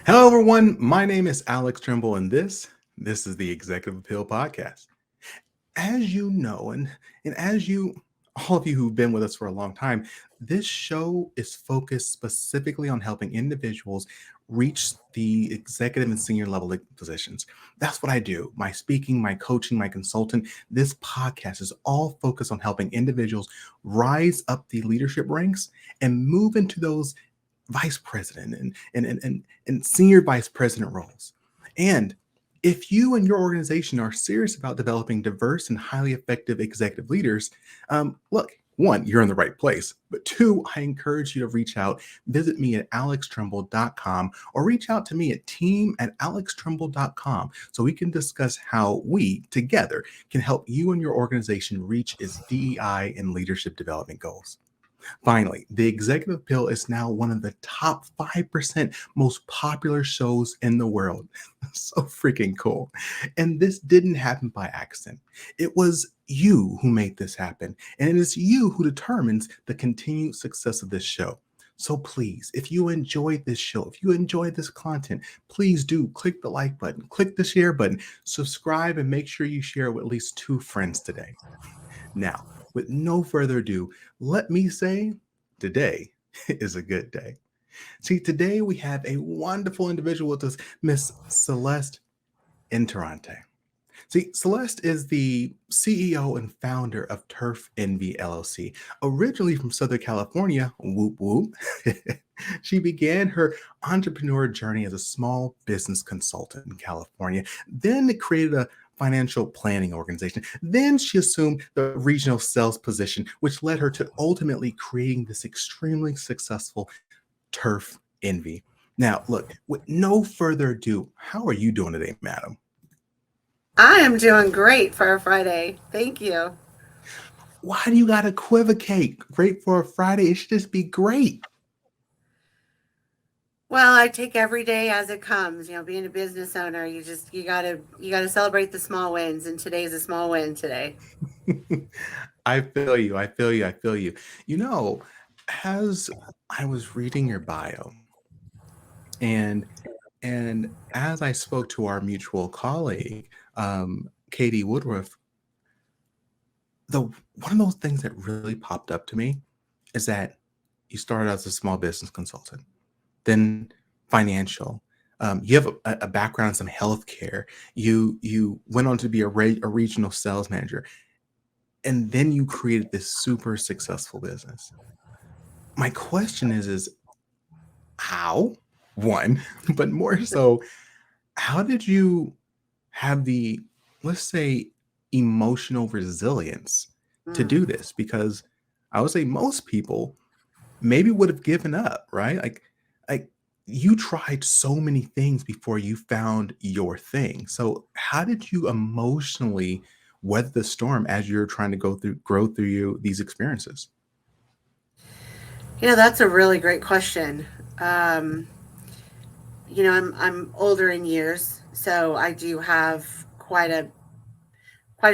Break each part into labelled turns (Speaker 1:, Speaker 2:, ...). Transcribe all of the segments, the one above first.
Speaker 1: Hello, everyone. My name is Alex Tremble, and this is the Executive Appeal Podcast. As you know, and as you all of you who've been with us for a long time, this show is focused specifically on helping individuals reach the executive and senior level positions. That's what I do. My speaking, my coaching, my consultant. This podcast is all focused on helping individuals rise up the leadership ranks and move into those vice president and senior vice president roles. And if you and your organization are serious about developing diverse and highly effective executive leaders, look, one, you're in the right place. But two, I encourage you to reach out. Visit me at alextremble.com or reach out to me at team@alextremble.com so we can discuss how we together can help you and your organization reach its DEI and leadership development goals. Finally, The Executive Pill is now one of the top 5% most popular shows in the world. So freaking cool. And this didn't happen by accident. It was you who made this happen. And it is you who determines the continued success of this show. So please, if you enjoyed this show, if you enjoyed this content, please do click the like button, click the share button, subscribe, and make sure you share with at least 2 friends today. Now, with no further ado, let me say today is a good day. See, today we have a wonderful individual with us, Miss Celeste Interrante. See, Celeste is the CEO and founder of Turf Envy LLC. Originally from Southern California, whoop whoop, she began her entrepreneur journey as a small business consultant in California, then created a financial planning organization. Then she assumed the regional sales position, which led her to ultimately creating this extremely successful Turf Envy. Now, look, with no further ado, how are you doing today, madam?
Speaker 2: I am doing great for a Friday. Thank you.
Speaker 1: Why do you got to equivocate? Great for a Friday. It should just be great.
Speaker 2: Well, I take every day as it comes. Being a business owner, you gotta celebrate the small wins, and today's a small win today.
Speaker 1: I feel you. I feel you. I feel you. You know, as I was reading your bio and as I spoke to our mutual colleague, Katie Woodruff, the one of those things that really popped up to me is that you started as a small business consultant, then financial. You have a background in some healthcare. You went on to be a regional sales manager, and then you created this super successful business. My question is how? One, but more so, how did you have the, let's say, emotional resilience to
Speaker 2: Mm.
Speaker 1: do this? Because I would say most people maybe would have given up, right? Like you tried so many things before you found your thing. So how did you emotionally weather the storm as you're trying to grow through these experiences?
Speaker 2: That's a really great question. Um, I'm older in years, so I do have quite a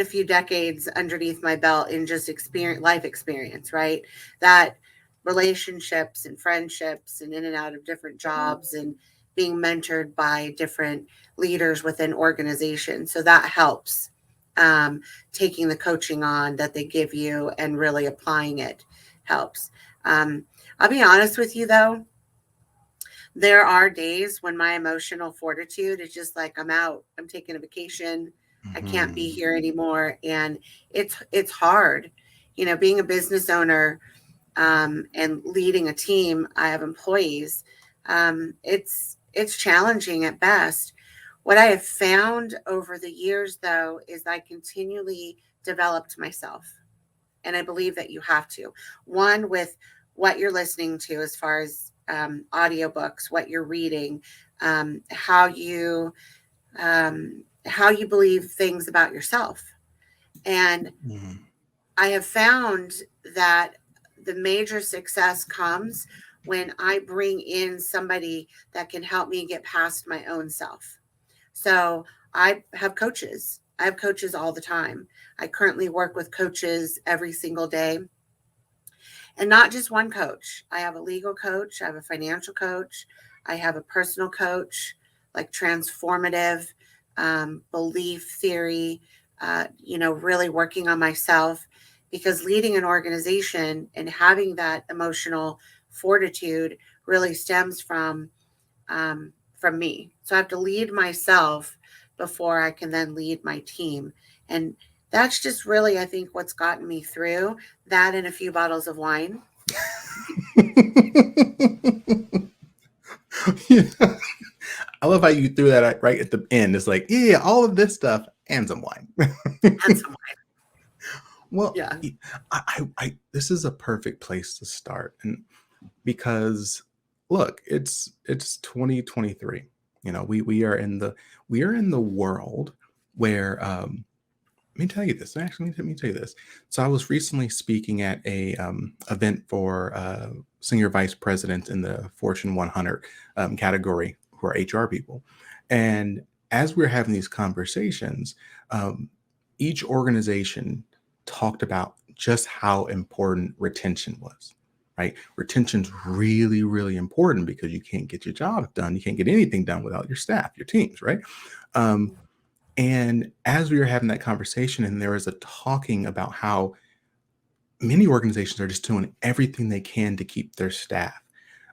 Speaker 2: few decades underneath my belt in just life experience, right? That relationships and friendships and in and out of different jobs and being mentored by different leaders within organizations. So that helps. Taking the coaching on that they give you and really applying it helps. Um, I'll be honest with you though, there are days when my emotional fortitude is just like I'm out. I'm taking a vacation. I can't be
Speaker 1: Mhm.
Speaker 2: here anymore, and it's hard. Being a business owner and leading a team. I have employees. It's challenging at best. What I have found over the years, though, is I continually developed myself, and I believe that you have to. One, with what you're listening to as far as audiobooks, what you're reading, um, how you how you believe things about yourself. And
Speaker 1: Mhm.
Speaker 2: I have found that the major success comes when I bring in somebody that can help me get past my own self. So I have coaches. I have coaches all the time. I currently work with coaches every single day, and not just one coach. I have a legal coach, I have a financial coach, I have a personal coach, like transformative, belief theory, really working on myself, because leading an organization and having that emotional fortitude really stems from me. So I have to lead myself before I can then lead my team. And that's just really, I think, what's gotten me through that, and a few bottles of wine.
Speaker 1: Yeah. I love how you threw that out right at the end. It's like, yeah, all of this stuff and some wine.
Speaker 2: And some wine.
Speaker 1: Well,
Speaker 2: Yeah.
Speaker 1: this is a perfect place to start, and because look, it's 2023. You know, we are in the world where let me tell you this. Actually, let me tell you this. So I was recently speaking at a event for senior vice presidents in the Fortune 100 category, who are HR people. And as we were having these conversations, um, each organization talked about just how important retention was. Right, retention's really, really important because you can't get your job done. You can't get anything done without your staff, your teams. Right. Um, and as we were having that conversation, and there was a talking about how many organizations are just doing everything they can to keep their staff.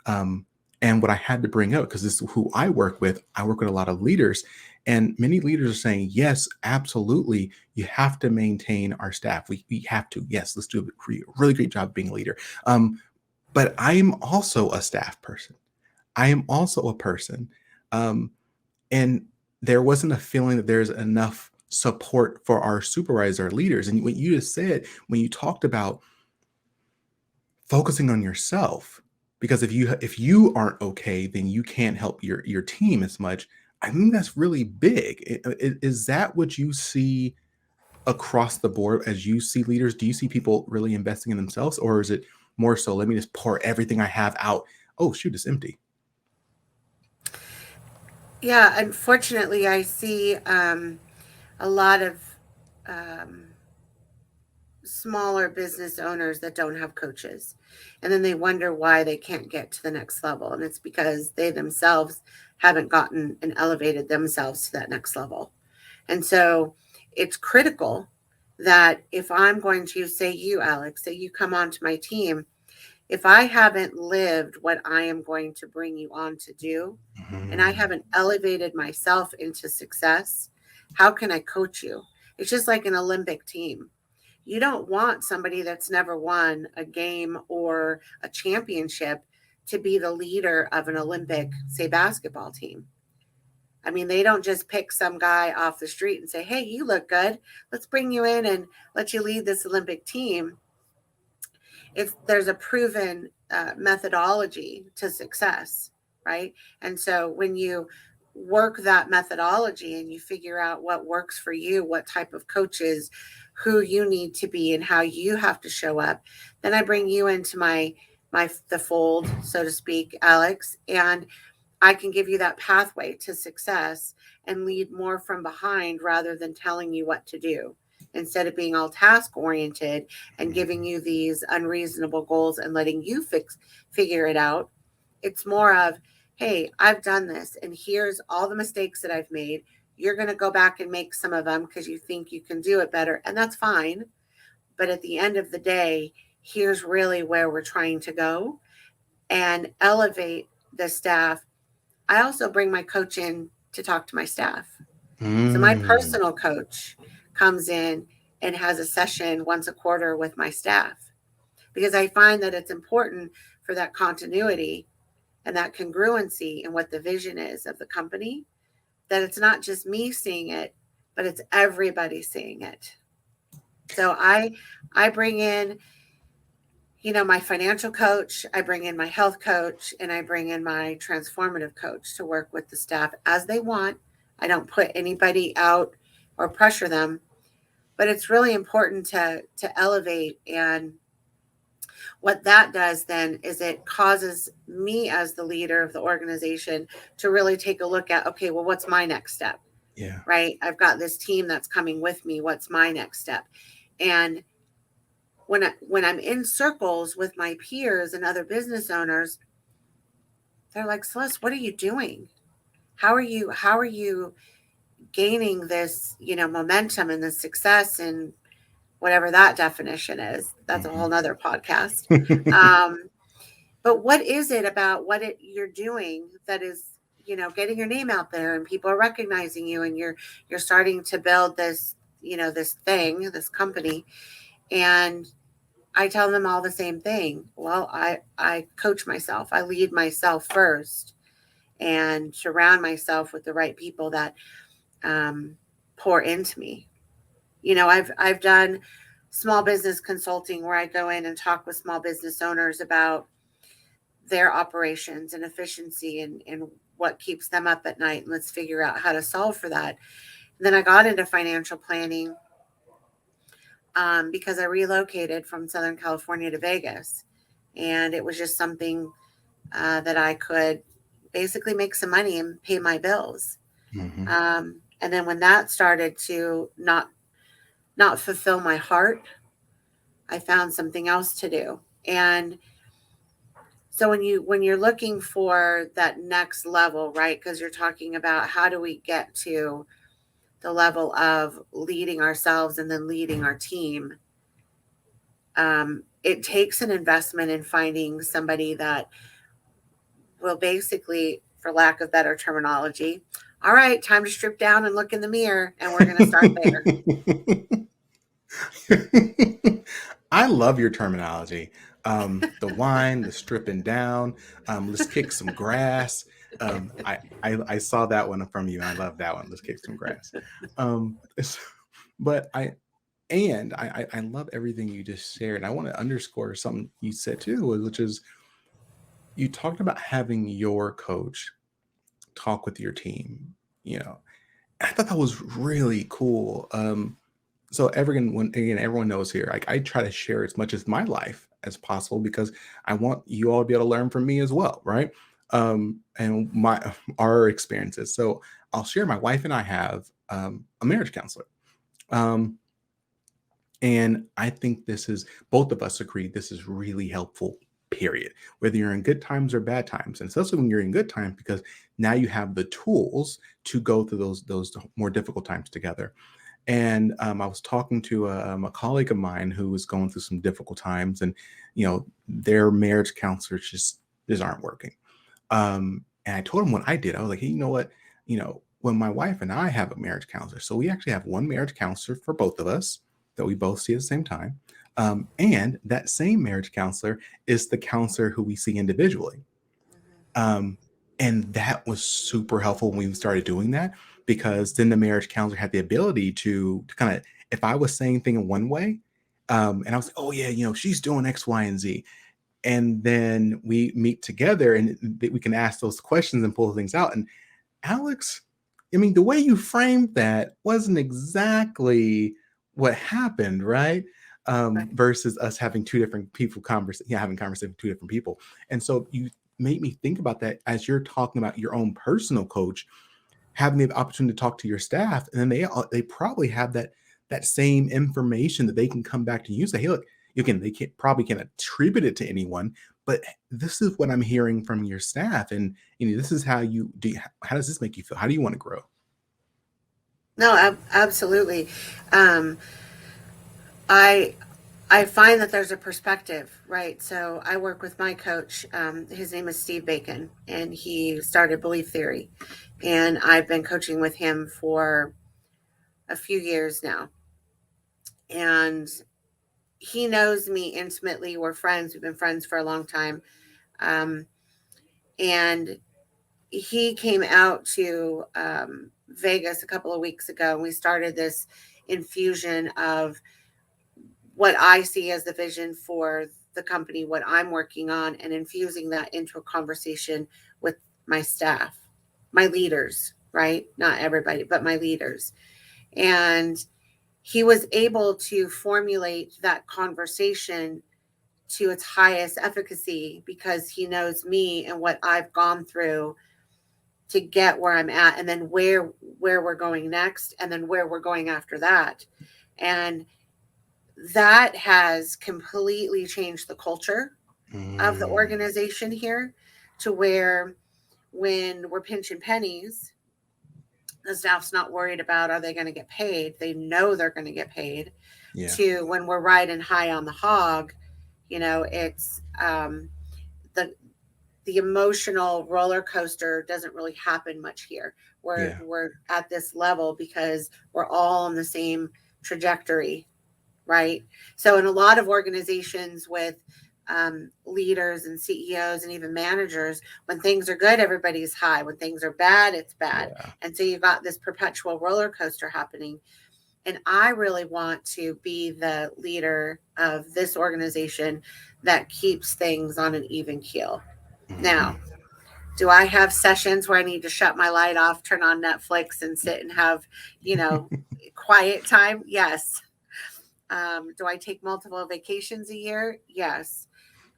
Speaker 1: Um, and what I had to bring up, because this is who I work with a lot of leaders, and many leaders are saying, yes, absolutely, you have to maintain our staff. We have to. Yes, let's do a really great job being a leader. But I am also a staff person. I am also a person. Um, and there wasn't a feeling that there's enough support for our supervisor leaders. And what you just said, when you talked about focusing on yourself, because if you aren't okay, then you can't help your team as much. I think that's really big. Is that what you see across the board as you see leaders? Do you see people really investing in themselves, or is it more so, let me just pour everything I have out? Oh shoot, it's empty.
Speaker 2: Yeah, unfortunately, I see a lot of um, smaller business owners that don't have coaches. And then they wonder why they can't get to the next level. And it's because they themselves haven't gotten and elevated themselves to that next level. And so it's critical that if I'm going to say you, Alex, that you come onto my team, if I haven't lived what I am going to bring you on to do, and I
Speaker 1: Mhm.
Speaker 2: haven't elevated myself into success, how can I coach you? It's just like an Olympic team. You don't want somebody that's never won a game or a championship to be the leader of an Olympic, say, basketball team. I mean, they don't just pick some guy off the street and say, hey, you look good. Let's bring you in and let you lead this Olympic team. If there's a proven methodology to success, right? And so when you work that methodology and you figure out what works for you, what type of coaches, who you need to be, and how you have to show up, then I bring you into my the fold, so to speak, Alex, and I can give you that pathway to success and lead more from behind rather than telling you what to do. Instead of being all task oriented and giving you these unreasonable goals and letting you figure it out, it's more of, hey, I've done this and here's all the mistakes that I've made. You're going to go back and make some of them because you think you can do it better, and that's fine. But at the end of the day, here's really where we're trying to go and elevate the staff. I also bring my coach in to talk to my staff. So my
Speaker 1: Mm.
Speaker 2: personal coach comes in and has a session once a quarter with my staff, because I find that it's important for that continuity and that congruency in what the vision is of the company, that it's not just me seeing it, but it's everybody seeing it. So I bring in, my financial coach, I bring in my health coach, and I bring in my transformative coach to work with the staff as they want. I don't put anybody out or pressure them, but it's really important to elevate. And what that does then is it causes me as the leader of the organization to really take a look at, okay, well, what's my next step?
Speaker 1: Yeah.
Speaker 2: Right? I've got this team that's coming with me. What's my next step? And when I'm in circles with my peers and other business owners, they're like, Celeste, what are you doing? How are you gaining this, momentum and this success and whatever that definition is? That's a whole nother podcast. Um, but what is it about you're doing that is, getting your name out there and people are recognizing you and you're starting to build this, this company. And I tell them all the same thing. Well, I coach myself. I lead myself first and surround myself with the right people that um, pour into me. I've done small business consulting where I go in and talk with small business owners about their operations and efficiency and what keeps them up at night. And let's figure out how to solve for that. And then I got into financial planning because I relocated from Southern California to Vegas. And it was just something that I could basically make some money and pay my bills.
Speaker 1: Mm-hmm.
Speaker 2: And then when that started to not fulfill my heart, I found something else to do. And so when you're looking for that next level, right? Because you're talking about how do we get to the level of leading ourselves and then leading our team. It takes an investment in finding somebody that will basically, for lack of better terminology, all right, time to strip down and look in the mirror, and we're going to start there.
Speaker 1: I love your terminology. The wine, the stripping down. Let's kick some grass. I saw that one from you, and I love that one. Let's kick some grass. Um, but I love everything you just shared. And I want to underscore something you said too, which is you talked about having your coach talk with your team. You know, I thought that was really cool. So everyone knows here, like I try to share as much of my life as possible because I want you all to be able to learn from me as well, right? And my our experiences. So I'll share. My wife and I have a marriage counselor. Um, and I think this is both of us agree this is really helpful, period. Whether you're in good times or bad times. And especially when you're in good times, because now you have the tools to go through those more difficult times together. And I was talking to a colleague of mine who was going through some difficult times, and their marriage counselors just aren't working. And I told him what I did. I was like, hey, you know what? When my wife and I have a marriage counselor, so we actually have one marriage counselor for both of us that we both see at the same time. And that same marriage counselor is the counselor who we see individually. Um, and that was super helpful when we started doing that, because then the marriage counselor had the ability to kind of, if I was saying thing in one way, and I was like, oh yeah, she's doing X, Y, and Z. And then we meet together and we can ask those questions and pull things out. And Alex, I mean, the way you framed that wasn't exactly what happened, right?
Speaker 2: Right.
Speaker 1: Versus us having two different people having conversation with two different people. And so you made me think about that as you're talking about your own personal coach, having the opportunity to talk to your staff, and then they probably have that same information that they can come back to you and say, hey, look, they probably can't attribute it to anyone, but this is what I'm hearing from your staff, and this is how you do. How does this make you feel? How do you want to grow?
Speaker 2: No, absolutely. Um, I I find that there's a perspective, right? So I work with my coach. His name is Steve Bacon, and he started Belief Theory, and I've been coaching with him for a few years now. And he knows me intimately. We're friends. We've been friends for a long time. Um, and he came out to Vegas a couple of weeks ago, and we started this infusion of what I see as the vision for the company, what I'm working on, and infusing that into a conversation with my staff, my leaders, right? Not everybody, but my leaders. And he was able to formulate that conversation to its highest efficacy because he knows me and what I've gone through to get where I'm at, and then where we're going next, and then where we're going after that. And that has completely changed the culture of the
Speaker 1: Mm.
Speaker 2: organization here, to where when we're pinching pennies, the staff's not worried about are they going to get paid. They know they're going to get paid.
Speaker 1: Yeah.
Speaker 2: To when we're riding high on the hog, it's the the emotional roller coaster doesn't really happen much here. We're
Speaker 1: Yeah.
Speaker 2: we're at this level because we're all on the same trajectory, right? So in a lot of organizations with leaders and CEOs and even managers, when things are good, everybody's high. When things are bad, it's bad.
Speaker 1: Yeah.
Speaker 2: And so you've got this perpetual roller coaster happening. And I really want to be the leader of this organization that keeps things on an even keel. Now,
Speaker 1: Hmm.
Speaker 2: do I have sessions where I need to shut my light off, turn on Netflix, and sit and have, you know, quiet time? Yes. Do I take multiple vacations a year? Yes.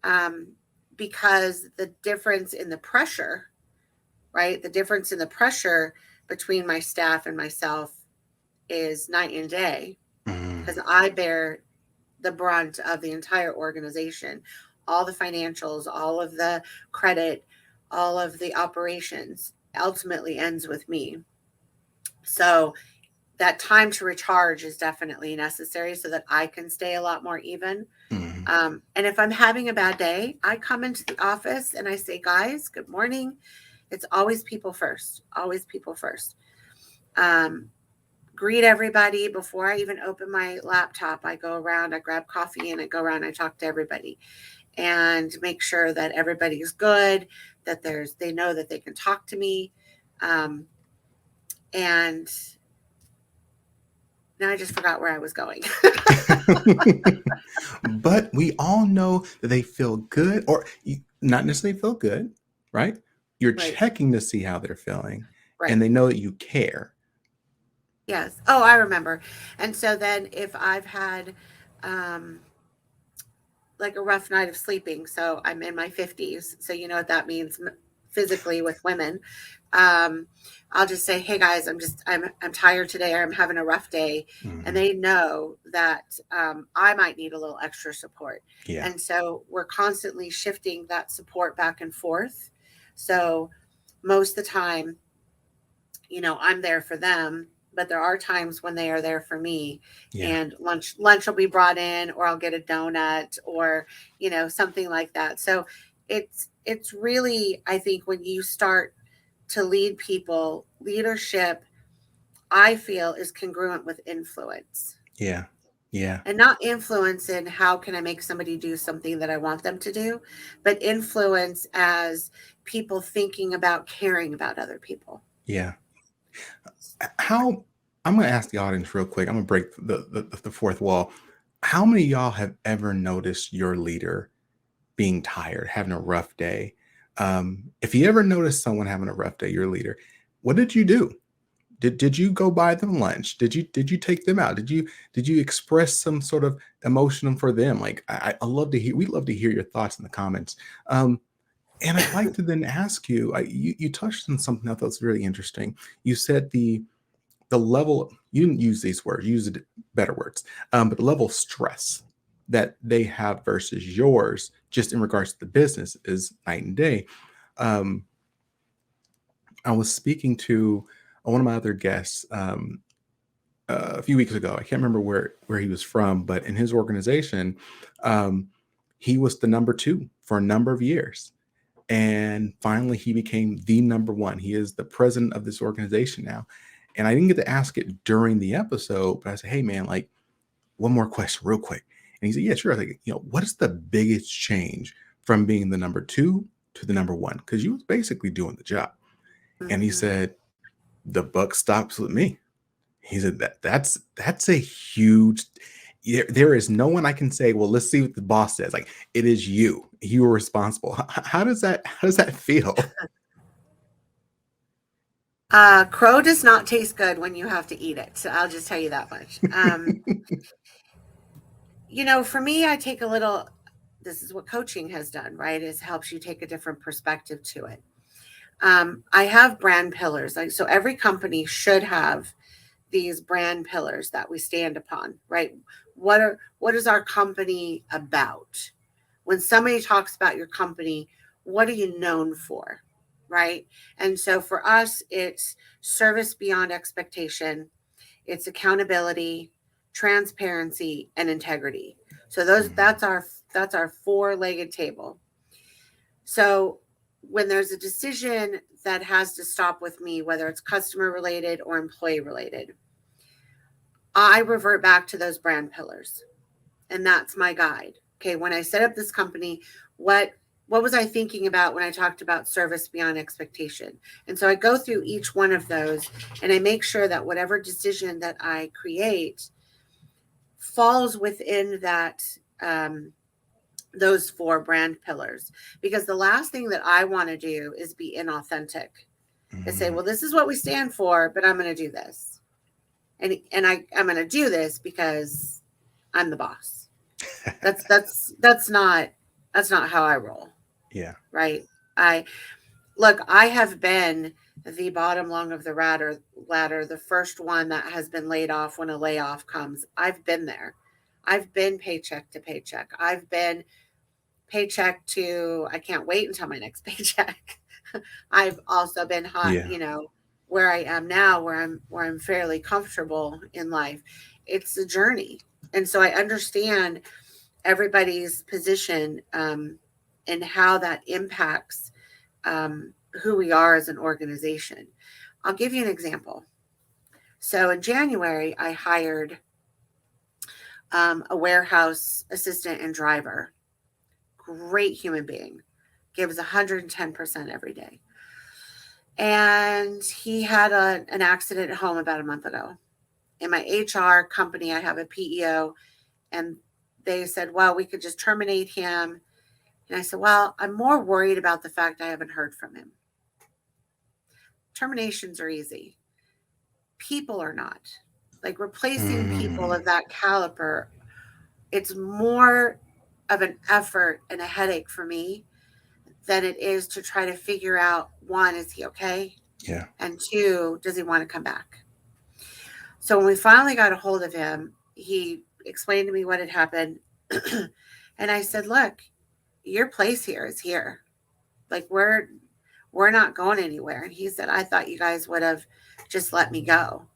Speaker 2: Um, because the difference in the pressure, right? The difference in the pressure between my staff and myself is night and day
Speaker 1: Hmm.
Speaker 2: because I bear the brunt of the entire organization, all the financials, all of the credit, all of the operations ultimately ends with me. So that time to recharge is definitely necessary so that I can stay a lot more even.
Speaker 1: Hmm.
Speaker 2: And if I'm having a bad day, I come into the office and I say, guys, good morning. It's always people first, always people first. Um, Greet everybody before I even open my laptop. I go around, I grab coffee and I go around, I talk to everybody and make sure that everybody's good, that they know that they can talk to me. Um, and now I just forgot where I was going.
Speaker 1: But we all know that they feel good, or not necessarily feel good, right? You're
Speaker 2: Right.
Speaker 1: checking to see how they're feeling, and
Speaker 2: Right.
Speaker 1: they know that you care.
Speaker 2: Yes. Oh, I remember. And so then if I've had um, like a rough night of sleeping, so I'm in my 50s, so you know what that means physically with women. Um, I'll just say, "Hey guys, I'm tired today, or I'm having a rough day," and
Speaker 1: Hmm.
Speaker 2: they know that I might need a little extra support.
Speaker 1: Yeah.
Speaker 2: And so we're constantly shifting that support back and forth. So most of the time, I'm there for them, but there are times when they are there for me.
Speaker 1: Yeah.
Speaker 2: And lunch will be brought in, or I'll get a donut, or something like that. So it's really, I think, when you start to lead people, leadership, I feel, is congruent with influence.
Speaker 1: Yeah. Yeah.
Speaker 2: And not influence in how can I make somebody do something that I want them to do, but influence as people thinking about caring about other people.
Speaker 1: Yeah. How I'm going to ask the audience real quick. I'm going to break the fourth wall. How many of y'all have ever noticed your leader being tired, having a rough day? If you ever notice someone having a rough day, your leader, what did you do? Did you go buy them lunch? Did you take them out? Did you express some sort of emotion for them? Like I love to hear. We love to hear your thoughts in the comments. Um, and I'd like to then ask you. You touched on something I thought was really interesting. You said the level. You didn't use these words. You used better words. But the level of stress that they have versus yours, just in regards to the business, is night and day. Um, I was speaking to one of my other guests a few weeks ago. I can't remember where he was from, but in his organization, um, he was the number two for a number of years, and finally he became the number one. He is the president of this organization now, and I didn't get to ask it during the episode, but I said, "Hey, man, like one more question, real quick." And he said, "Yeah, sure." I was like, what is the biggest change from being the number two to the number one? Because you was basically doing the job. And he
Speaker 2: Mhm.
Speaker 1: said, "The buck stops with me." He said that's a huge. There is no one I can say, well, let's see what the boss says. Like it is you. You are responsible. How does that feel?
Speaker 2: Crow does not taste good when you have to eat it. So I'll just tell you that much. For me, I take a little, this is what coaching has done, right? Is helps you take a different perspective to it. I have brand pillars. Like, so every company should have these brand pillars that we stand upon, right? What is our company about? When somebody talks about your company, what are you known for? right? And so for us, it's service beyond expectation, it's accountability, transparency, and integrity. So those
Speaker 1: Mhm.
Speaker 2: that's our four-legged table. So when there's a decision that has to stop with me, whether it's customer related or employee related, I revert back to those brand pillars. And that's my guide. Okay, when I set up this company, what what was I thinking about when I talked about service beyond expectation? And so I go through each one of those and I make sure that whatever decision that I create falls within that those four brand pillars. Because the last thing that I want to do is be inauthentic. I say,
Speaker 1: Mhm.
Speaker 2: well, this is what we stand for, but I'm going to do this. I'm going to do this because I'm the boss. That's not how I roll,
Speaker 1: Yeah.
Speaker 2: right? I look, I have been the bottom rung of the ladder, the first one that has been laid off when a layoff comes. I've been there. I've been paycheck to paycheck. I've been paycheck to I can't wait until my next paycheck. I've also been hot,
Speaker 1: Yeah.
Speaker 2: where I am now, where I'm fairly comfortable in life. It's a journey. And so I understand everybody's position, and how that impacts, who we are as an organization. I'll give you an example. So in January, I hired, a warehouse assistant and driver. Great human being, gives 110% every day. And he had an accident at home about a month ago. In my HR company, I have a PEO, and they said, well, we could just terminate him. And I said, well, I'm more worried about the fact I haven't heard from him. Terminations are easy, people are not. Like replacing people
Speaker 1: Mm.
Speaker 2: of that caliber, it's more of an effort and a headache for me than it is to try to figure out, one, is he okay?
Speaker 1: Yeah.
Speaker 2: And two, does he want to come back? So when we finally got a hold of him, he explained to me what had happened. And I said, look, your place here is here. Like we're not going anywhere. And he said, I thought you guys would have just let me go.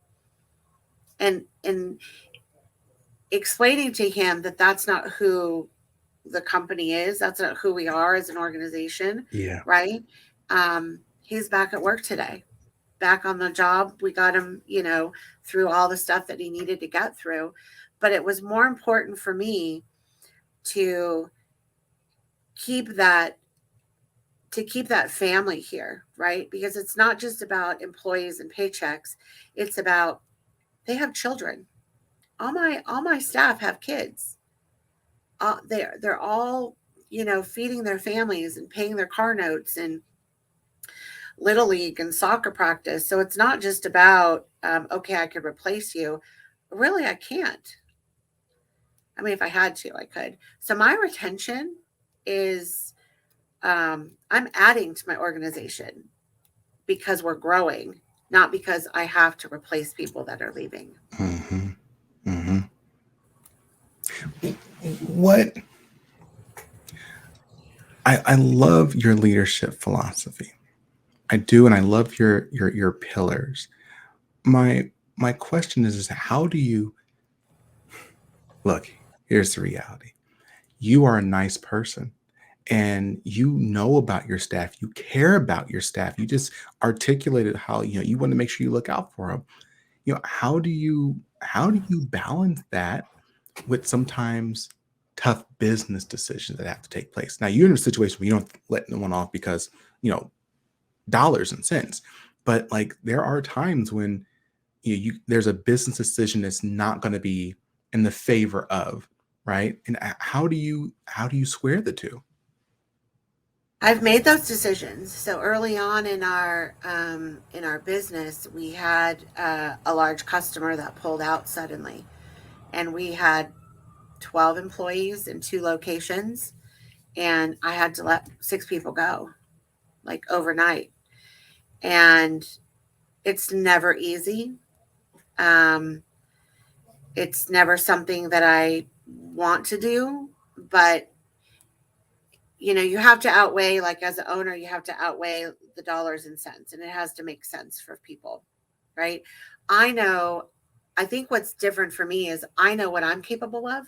Speaker 2: And explaining to him that that's not who the company is, that's not who we are as an organization,
Speaker 1: Yeah.
Speaker 2: right? He's back at work today, back on the job. We got him, through all the stuff that he needed to get through. But it was more important for me to keep that keep that family here, right? Because it's not just about employees and paychecks. It's about, they have children. All my staff have kids. They're all, feeding their families and paying their car notes and little league and soccer practice. So it's not just about, okay, I could replace you. Really, I can't. I mean, if I had to, I could. So my retention is, I'm adding to my organization because we're growing, not because I have to replace people that are leaving.
Speaker 1: Hmm. Hmm. What I love your leadership philosophy. I do, and I love your pillars. My question is how do you look? Here's the reality. You are a nice person and you know about your staff. You care about your staff. You just articulated how you want to make sure you look out for them. How do you balance that with sometimes tough business decisions that have to take place? Now you're in a situation where you don't let no one off because you know dollars and cents, but like there are times when there's a business decision that's not going to be in the favor of, right? And how do you square the two?
Speaker 2: I've made those decisions. So early on in our business, we had, a large customer that pulled out suddenly, and we had 12 employees in two locations, and I had to let six people go, like overnight. And it's never easy. Um, it's never something that I want to do, but you have to outweigh, like as an owner, you have to outweigh the dollars and cents, and it has to make sense for people, right? I know, I think what's different for me is I know what I'm capable of,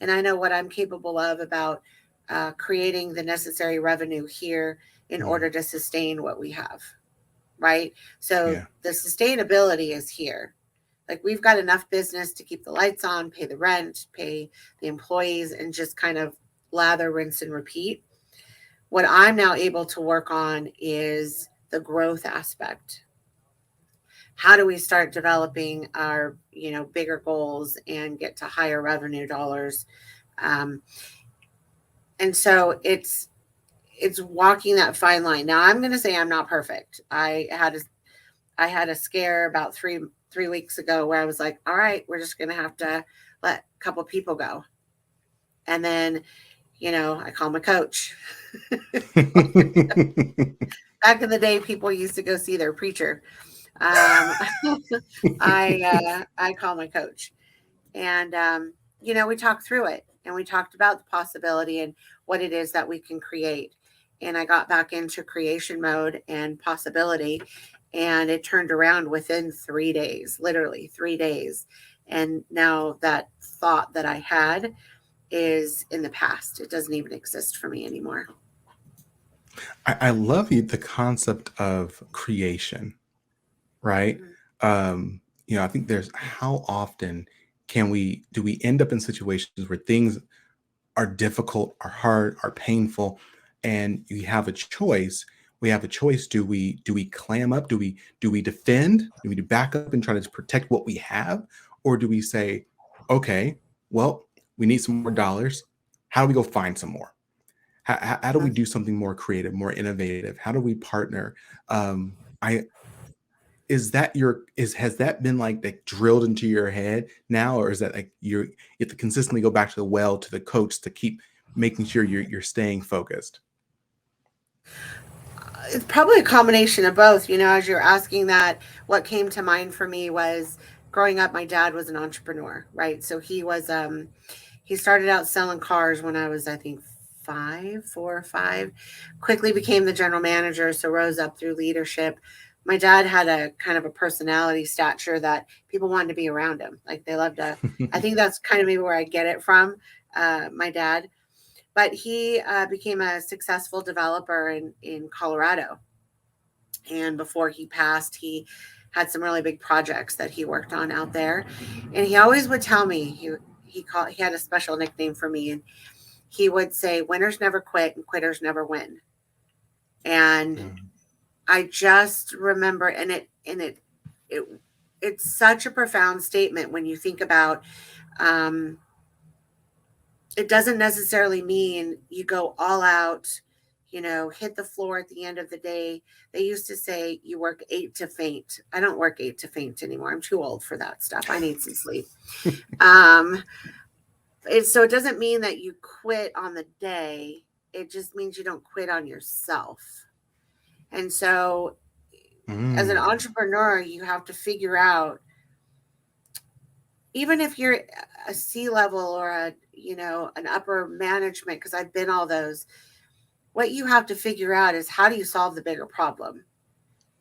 Speaker 2: and I know what I'm capable of about creating the necessary revenue here in
Speaker 1: Mm,
Speaker 2: order to sustain what we have, right? So
Speaker 1: yeah.
Speaker 2: the sustainability is here. Like we've got enough business to keep the lights on, pay the rent, pay the employees, and just kind of lather, rinse, and repeat. What I'm now able to work on is the growth aspect. How do we start developing our, bigger goals and get to higher revenue dollars? Um, and so it's walking that fine line. Now I'm going to say I'm not perfect. I had a scare about three weeks ago where I was like, all right, we're just going to have to let a couple people go. And then, I call my coach. Back in the day, people used to go see their preacher. Um, I call my coach, and we talked through it, and we talked about the possibility and what it is that we can create. And I got back into creation mode and possibility, and it turned around within 3 days, literally 3 days. And now that thought that I had is in the past. It doesn't even exist for me anymore.
Speaker 1: I love the concept of creation, right?
Speaker 2: Mhm.
Speaker 1: I think there's how often do we end up in situations where things are difficult, are hard, are painful, and you have a choice. We have a choice. Do we clam up? Do we defend? Do we back up and try to protect what we have? Or do we say, okay, well, we need some more dollars. How do we go find some more? How do we do something more creative, more innovative? How do we partner? I is that your is has that been like drilled into your head now, or is that like you have to consistently go back to the well, to the coach, to keep making sure you're staying focused?
Speaker 2: It's probably a combination of both. As you're asking that, what came to mind for me was growing up, my dad was an entrepreneur, right? So he started out selling cars when I was, I think, 4 or 5, quickly became the general manager, so rose up through leadership. My dad had a kind of a personality stature that people wanted to be around him. Like they loved to, I think that's kind of maybe where I get it from, my dad. But he became a successful developer in Colorado. And before he passed, he had some really big projects that he worked on out there. And he always would tell me, he had a special nickname for me, and he would say, winners never quit and quitters never win. And
Speaker 1: Mm,
Speaker 2: I just remember, it it's such a profound statement when you think about, um, it doesn't necessarily mean you go all out, hit the floor at the end of the day. They used to say you work eight to faint. I don't work eight to faint anymore. I'm too old for that stuff. I need some sleep. Um, so it doesn't mean that you quit on the day. It just means you don't quit on yourself. And so as an
Speaker 1: mm,
Speaker 2: entrepreneur, you have to figure out, even if you're a C level or an upper management, because I've been all those, what you have to figure out is how do you solve the bigger problem?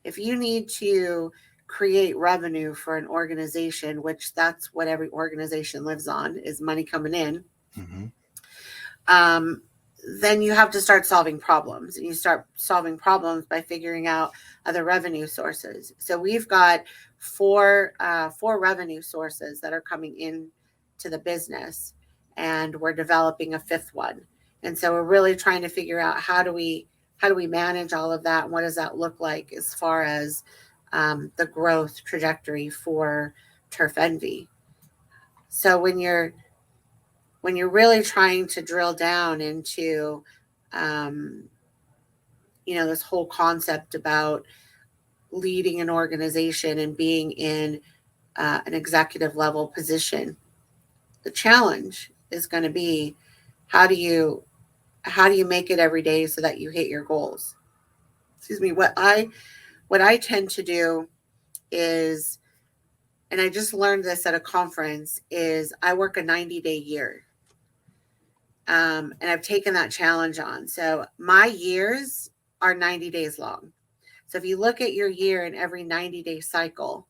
Speaker 2: If you need to create revenue for an organization, which that's what every organization lives on, is money coming in,
Speaker 1: mhm.
Speaker 2: um, then you have to start solving problems. And you start solving problems by figuring out other revenue sources. So we've got four revenue sources that are coming in to the business, and we're developing a fifth one. And so we're really trying to figure out how do we manage all of that, and what does that look like as far as the growth trajectory for Turf Envy. So when you're really trying to drill down into um, this whole concept about leading an organization and being in an executive level position, the challenge is going to be, how do you how do you make it every day so that you hit your goals? Excuse me. What I tend to do is, and I just learned this at a conference, is I work a 90-day year. And I've taken that challenge on. So my years are 90 days long. So if you look at your year in every 90-day cycle,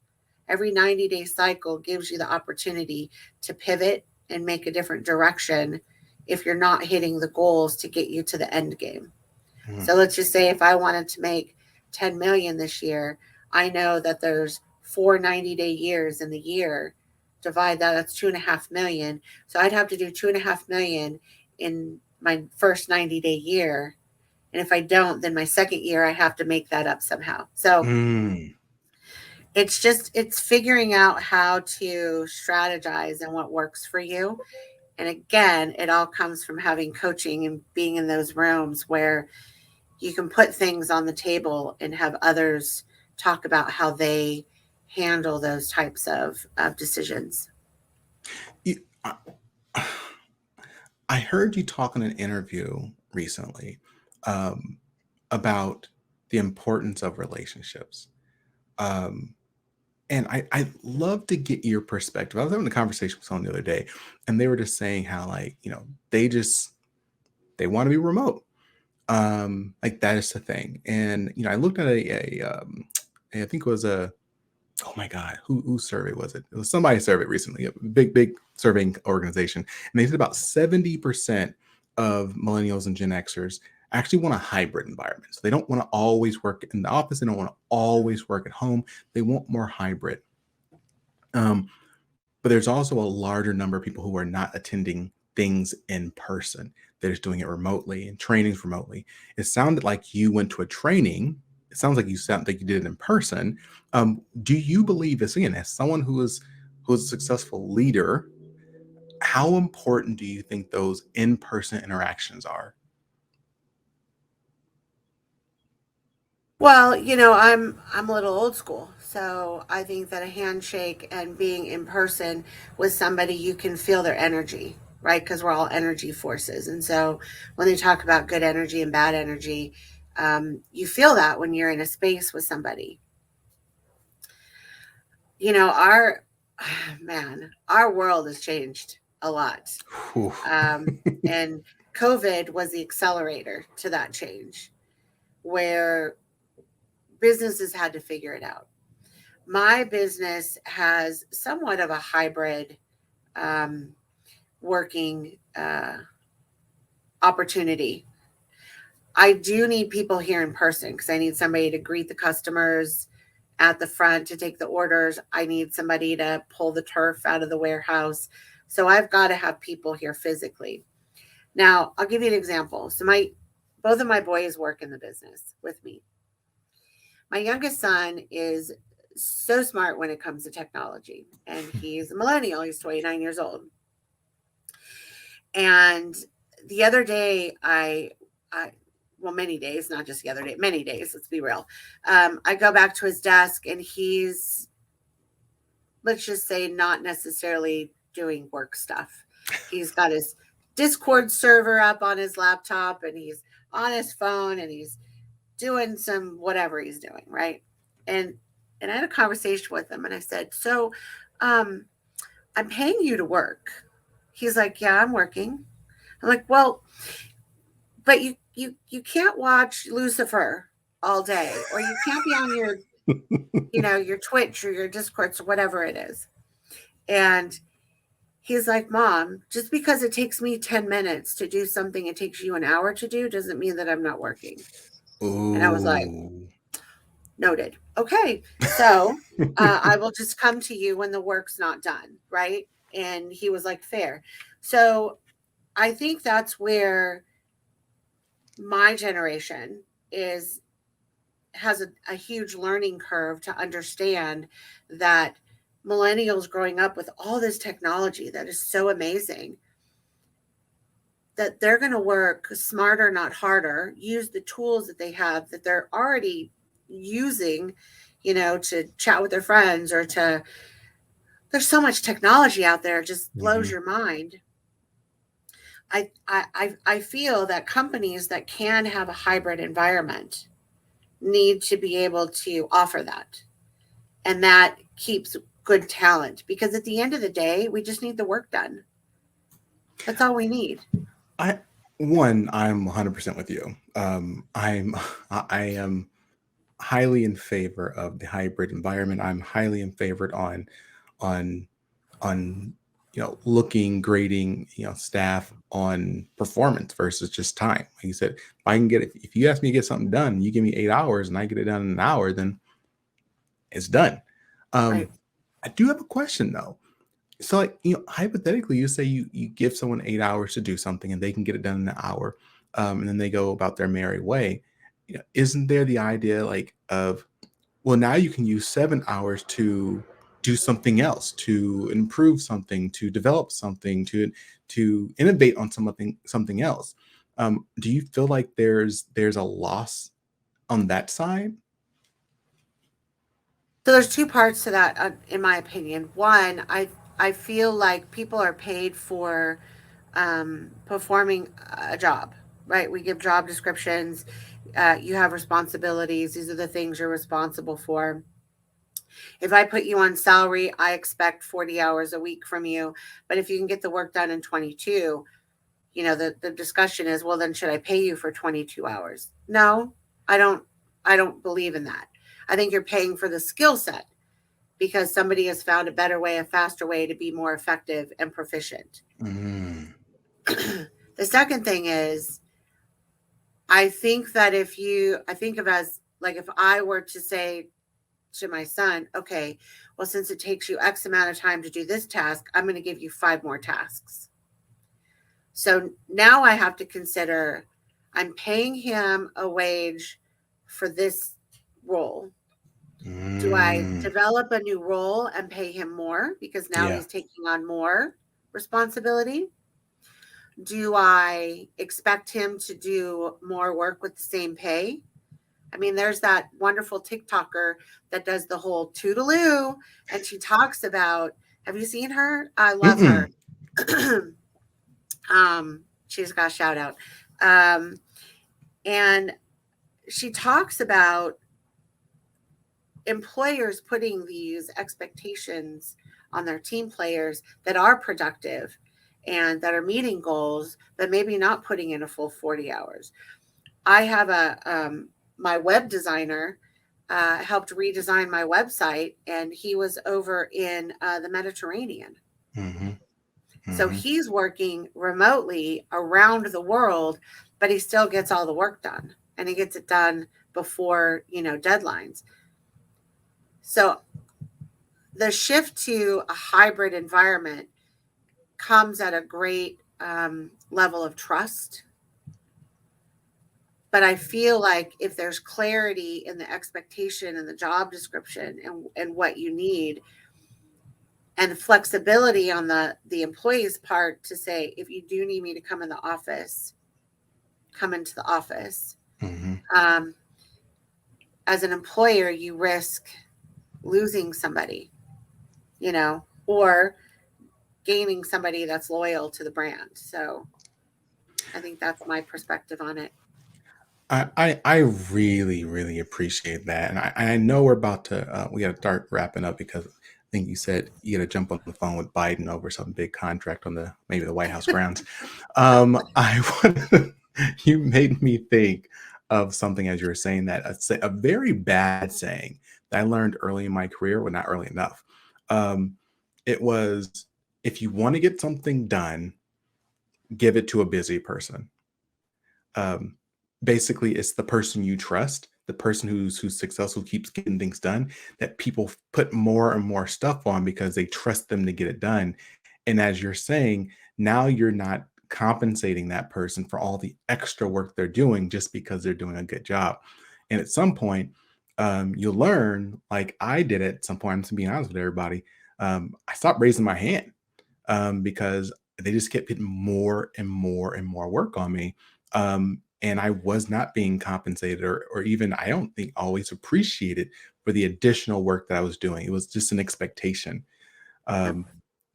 Speaker 2: every 90-day cycle gives you the opportunity to pivot and make a different direction if you're not hitting the goals to get you to the end game.
Speaker 1: Mhm.
Speaker 2: So let's just say if I wanted to make 10 million this year, I know that there's 4 90-day years in the year. Divide that, that's 2.5 million. So I'd have to do 2.5 million in my first 90-day year. And if I don't, then my second year, I have to make that up somehow. So
Speaker 1: Mm.
Speaker 2: it's figuring out how to strategize and what works for you. And again, it all comes from having coaching and being in those rooms where you can put things on the table and have others talk about how they handle those types of decisions.
Speaker 1: You- I I heard you talk in an interview recently um, about the importance of relationships. Um, and I'd love to get your perspective. I was having a conversation with someone the other day, and they were just saying how, like, they want to be remote. Like that is the thing. And I looked at I think it was a, oh my God, whose survey was it? It was somebody's survey recently, a big surveying organization. And they said about 70% of millennials and Gen Xers actually want a hybrid environment. So they don't want to always work in the office. They don't want to always work at home. They want more hybrid. Um, but there's also a larger number of people who are not attending things in person. They're just doing it remotely and trainings remotely. It sounded like you went to a training. It sounds like you sound like you did it in person. Do you believe this, again, as someone who is a successful leader, how important do you think those in-person interactions are?
Speaker 2: Well, I'm a little old school, so I think that a handshake and being in person with somebody, you can feel their energy, right? Because we're all energy forces, and so when they talk about good energy and bad energy, you feel that when you're in a space with somebody. Our man, our world has changed a lot,
Speaker 1: Whew.
Speaker 2: um, and COVID was the accelerator to that change, where businesses had to figure it out. My business has somewhat of a hybrid um, working opportunity. I do need people here in person because I need somebody to greet the customers at the front to take the orders. I need somebody to pull the turf out of the warehouse. So I've got to have people here physically. Now, I'll give you an example. So my both of my boys work in the business with me. My youngest son is so smart when it comes to technology, and he's a millennial. He's 29 years old. And the other day, well, many days, not just the other day, many days, let's be real. I go back to his desk, and he's, let's just say, not necessarily doing work stuff. He's got his Discord server up on his laptop, and he's on his phone, and he's doing some whatever he's doing, right? And I had a conversation with him, and I said, "So, um, I'm paying you to work." He's like, "Yeah, I'm working." I'm like, "Well, but you can't watch Lucifer all day, or you can't be on your Twitch or your Discords or whatever it is." And he's like, "Mom, just because it takes me 10 minutes to do something it takes you an hour to do doesn't mean that I'm not working." And I was like,
Speaker 1: Ooh.
Speaker 2: "Noted. Okay. So I will just come to you when the work's not done." Right. And he was like, "Fair." So I think that's where my generation is has a huge learning curve to understand that millennials growing up with all this technology that is so amazing, that they're going to work smarter, not harder, use the tools that they have that they're already using, to chat with their friends or to, there's so much technology out there, it just blows
Speaker 1: Mhm.
Speaker 2: your mind. I feel that companies that can have a hybrid environment need to be able to offer that. And that keeps good talent, because at the end of the day, we just need the work done. That's all we need.
Speaker 1: I I'm 100% with you. I am highly in favor of the hybrid environment. I'm highly in favor on on looking grading staff on performance versus just time. Like you said, if I can get if you ask me to get something done, you give me 8 hours and I get it done in an hour, then it's done.
Speaker 2: Right.
Speaker 1: Um, I do have a question though. So, like, hypothetically, you say you give someone 8 hours to do something and they can get it done in an hour, and then they go about their merry way. Isn't there the idea like of, well, now you can use 7 hours to do something else, to improve something, to develop something, to innovate on something else. Do you feel like there's a loss on that side?
Speaker 2: So there's two parts to that, in my opinion. One, I feel like people are paid for performing a job, right? We give job descriptions. You have responsibilities. These are the things you're responsible for. If I put you on salary, I expect 40 hours a week from you. But if you can get the work done in 22, the discussion is, well, then should I pay you for 22 hours? No, I don't. I don't believe in that. I think you're paying for the skill set because somebody has found a better way, a faster way to be more effective and proficient.
Speaker 1: Mm,
Speaker 2: The second thing is, I think that I think of as like if I were to say to my son, okay, well, since it takes you X amount of time to do this task, I'm going to give you 5 more tasks. So now I have to consider I'm paying him a wage for this role. Do I
Speaker 1: mm,
Speaker 2: develop a new role and pay him more because now
Speaker 1: yeah.
Speaker 2: he's taking on more responsibility? Do I expect him to do more work with the same pay? I mean, there's that wonderful TikToker that does the whole toodaloo, and she talks about. Have you seen her? I love her.
Speaker 1: Mm-mm.
Speaker 2: She's got a shout out, um, and she talks about employers putting these expectations on their team players that are productive and that are meeting goals, but maybe not putting in a full 40 hours. I have my web designer helped redesign my website, and he was over in the Mediterranean.
Speaker 1: Mm-hmm.
Speaker 2: So
Speaker 1: Mm-hmm.
Speaker 2: he's working remotely around the world, but he still gets all the work done, and he gets it done before deadlines. So the shift to a hybrid environment comes at a great level of trust. But I feel like if there's clarity in the expectation and the job description and what you need, and flexibility on the employee's part to say, if you do need me to come in the office, come into the office.
Speaker 1: Mm-hmm.
Speaker 2: Um, as an employer, you risk losing somebody, or gaining somebody that's loyal to the brand. So I think that's my perspective on it.
Speaker 1: I really really appreciate that, and I know we're about to we got to start wrapping up because I think you said you got to jump on the phone with Biden over some big contract on the maybe the White House grounds. I you made me think of something as you were saying that a very bad saying that I learned early in my career, well not early enough. Um, it was, if you want to get something done, give it to a busy person. um, Basically it's the person you trust, the person who's successful, keeps getting things done, that people put more and more stuff on because they trust them to get it done. And as you're saying, now you're not compensating that person for all the extra work they're doing just because they're doing a good job. And at some point, you'll learn, like I did at some point, I'm just being honest with everybody. I stopped raising my hand because they just kept putting more and more and more work on me. And I was not being compensated, or even I don't think always appreciated for the additional work that I was doing. It was just an expectation.
Speaker 2: Yep.
Speaker 1: Um,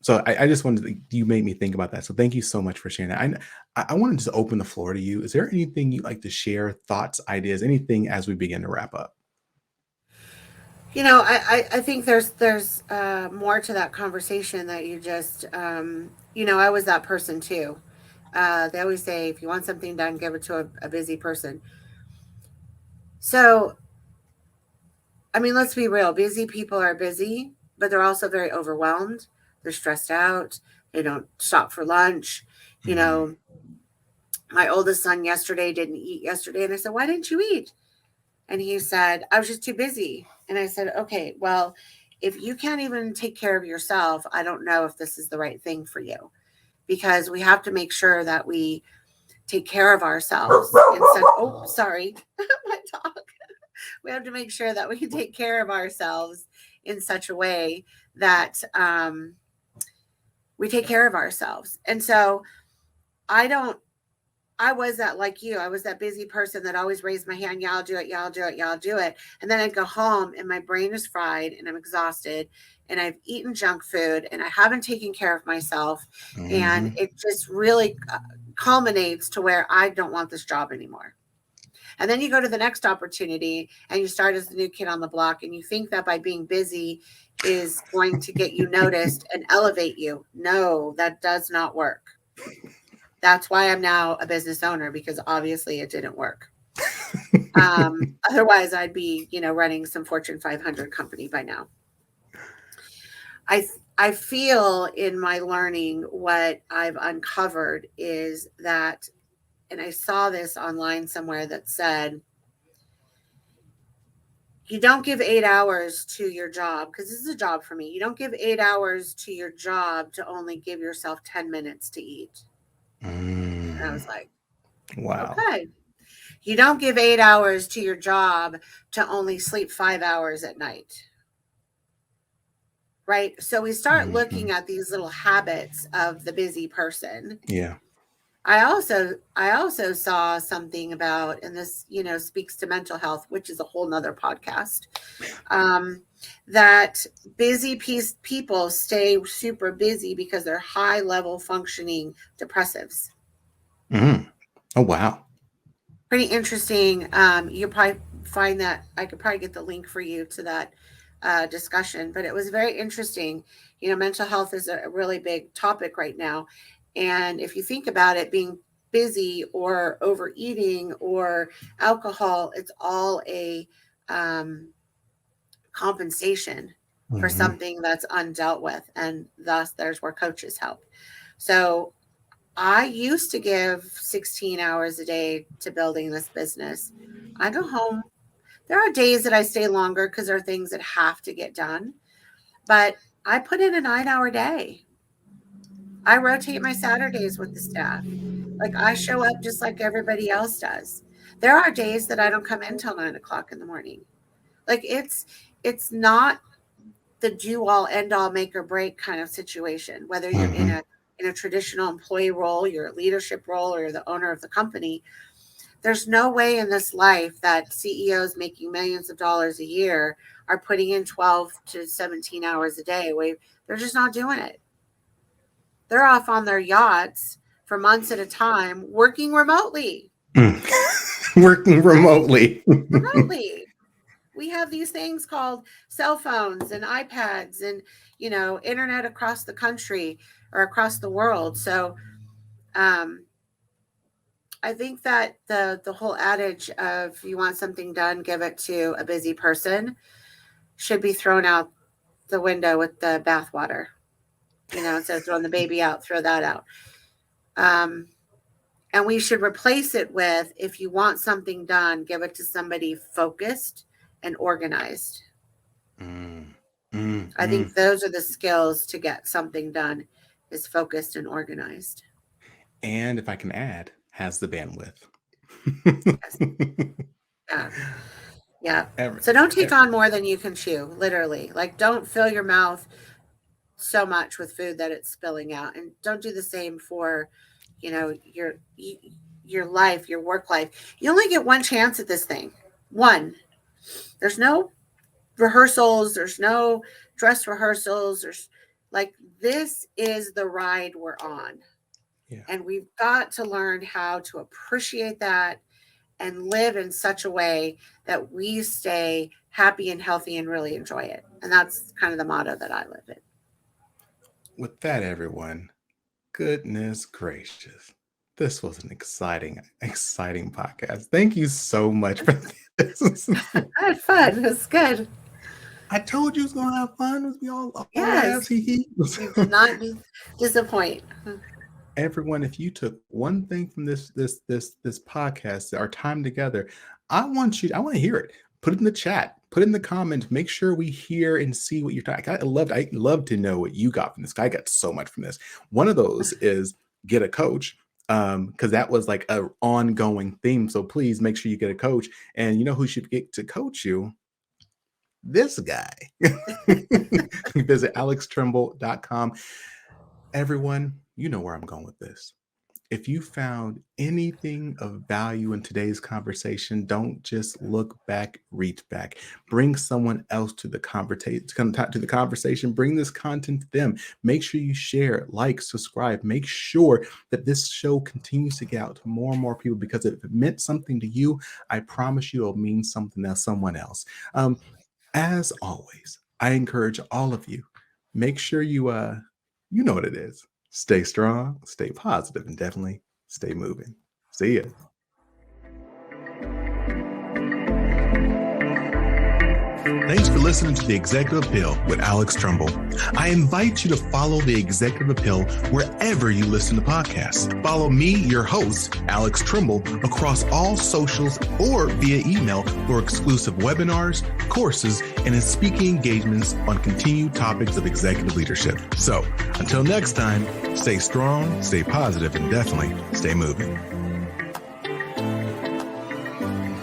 Speaker 1: so I just wanted to, you made me think about that. So thank you so much for sharing that. I want to just open the floor to you. Is there anything you'd like to share, thoughts, ideas, anything as we begin to wrap up?
Speaker 2: I think there's more to that conversation that you just I was that person too. They always say, if you want something done, give it to a busy person. So, I mean, let's be real. Busy people are busy, but they're also very overwhelmed. They're stressed out. They don't stop for lunch. You
Speaker 1: Mhm.
Speaker 2: know, my oldest son yesterday didn't eat yesterday. And I said, why didn't you eat? And he said, I was just too busy. And I said, okay, well, if you can't even take care of yourself, I don't know if this is the right thing for you, because we have to make sure that we take care of ourselves in such, oh, sorry, my dog. We have to make sure that we can take care of ourselves in such a way that we take care of ourselves. And so I don't, I was that, like you, I was that busy person that always raised my hand. Yeah, I'll do it. Yeah, I'll do it. Yeah, I'll do it. And then I'd go home and my brain is fried and I'm exhausted and I've eaten junk food and I haven't taken care of myself. And
Speaker 1: Mhm.
Speaker 2: it just really culminates to where I don't want this job anymore. And then you go to the next opportunity and you start as the new kid on the block and you think that by being busy is going to get you noticed and elevate you. No, that does not work. That's why I'm now a business owner, because obviously it didn't work. Otherwise, I'd be, running some Fortune 500 company by now. I feel in my learning what I've uncovered is that, and I saw this online somewhere that said, you don't give 8 hours to your job, because this is a job for me. You don't give 8 hours to your job to only give yourself 10 minutes to eat. And I
Speaker 1: Mm.
Speaker 2: was like,
Speaker 1: Wow.
Speaker 2: okay. You don't give 8 hours to your job to only sleep 5 hours at night. Right. So we start
Speaker 1: Mhm.
Speaker 2: looking at these little habits of the busy person.
Speaker 1: Yeah.
Speaker 2: I also saw something about, and this, speaks to mental health, which is a whole nother podcast. Um, that busy people stay super busy because they're high level functioning depressives.
Speaker 1: Mm. Oh, wow.
Speaker 2: Pretty interesting. You'll probably find that I could probably get the link for you to that discussion, but it was very interesting. Mental health is a really big topic right now. And if you think about it, being busy or overeating or alcohol, it's all a um, compensation for
Speaker 1: Mhm.
Speaker 2: something that's undealt with. And thus, there's where coaches help. So I used to give 16 hours a day to building this business. I go home. There are days that I stay longer because there are things that have to get done, but I put in a 9 hour day. I rotate my Saturdays with the staff. Like, I show up just like everybody else does. There are days that I don't come in till 9 o'clock in the morning. Like, it's not the do all end all make or break kind of situation, whether you're in
Speaker 1: Mhm.
Speaker 2: a traditional employee role, you're a leadership role, or you're the owner of the company. There's no way in this life that CEOs making millions of dollars a year are putting in 12 to 17 hours a day. They're just not doing it. They're off on their yachts for months at a time working remotely,
Speaker 1: Mm. Working
Speaker 2: right?
Speaker 1: remotely.
Speaker 2: Remotely. We have these things called cell phones and iPads and, internet across the country or across the world. So um, I think that the whole adage of you want something done, give it to a busy person should be thrown out the window with the bathwater. Instead of throwing the baby out, throw that out. Um, and we should replace it with, if you want something done, give it to somebody focused and organized.
Speaker 1: Mm. Mm.
Speaker 2: I
Speaker 1: Mm.
Speaker 2: think those are the skills to get something done, is focused and organized.
Speaker 1: And if I can add, has the bandwidth.
Speaker 2: Yes. Yeah. Yeah.
Speaker 1: Every,
Speaker 2: So don't take
Speaker 1: ev-
Speaker 2: on more than you can chew, literally. Like, don't fill your mouth so much with food that it's spilling out, and don't do the same for, you know, your your life, your work life. You only get one chance at this thing. One. There's no rehearsals, there's no dress rehearsals, there's, like, this is the ride we're on.
Speaker 1: yeah.
Speaker 2: And we've got to learn how to appreciate that and live in such a way that we stay happy and healthy and really enjoy it. And that's kind of the motto that I live in.
Speaker 1: With that, everyone, goodness gracious. This was an exciting podcast. Thank you so much for this.
Speaker 2: I had fun. It was good.
Speaker 1: I told you it was going to have fun. We all
Speaker 2: Yes.
Speaker 1: laughs.
Speaker 2: You did not disappoint.
Speaker 1: Everyone, if you took one thing from this podcast, our time together, I want to hear it. Put it in the chat. Put it in the comments. Make sure we hear and see what you're talking. I love to know what you got from this. I got so much from this. One of those is get a coach, because that was like an ongoing theme. So please make sure you get a coach. And you know who should get to coach you? This guy. Visit alextremble.com. Everyone, you know where I'm going with this. If you found anything of value in today's conversation, don't just look back, reach back. Bring someone else to the conversation. Bring this content to them. Make sure you share, like, subscribe. Make sure that this show continues to get out to more and more people, because if it meant something to you, I promise you it'll mean something to someone else. As always, I encourage all of you, make sure you know what it is. Stay strong, stay positive, and definitely stay moving. See ya. Thanks for listening to The Executive Appeal with Alex Tremble. I invite you to follow The Executive Appeal wherever you listen to podcasts. Follow me, your host, Alex Tremble, across all socials or via email for exclusive webinars, courses, and speaking engagements on continued topics of executive leadership. So, until next time, stay strong, stay positive, and definitely stay moving.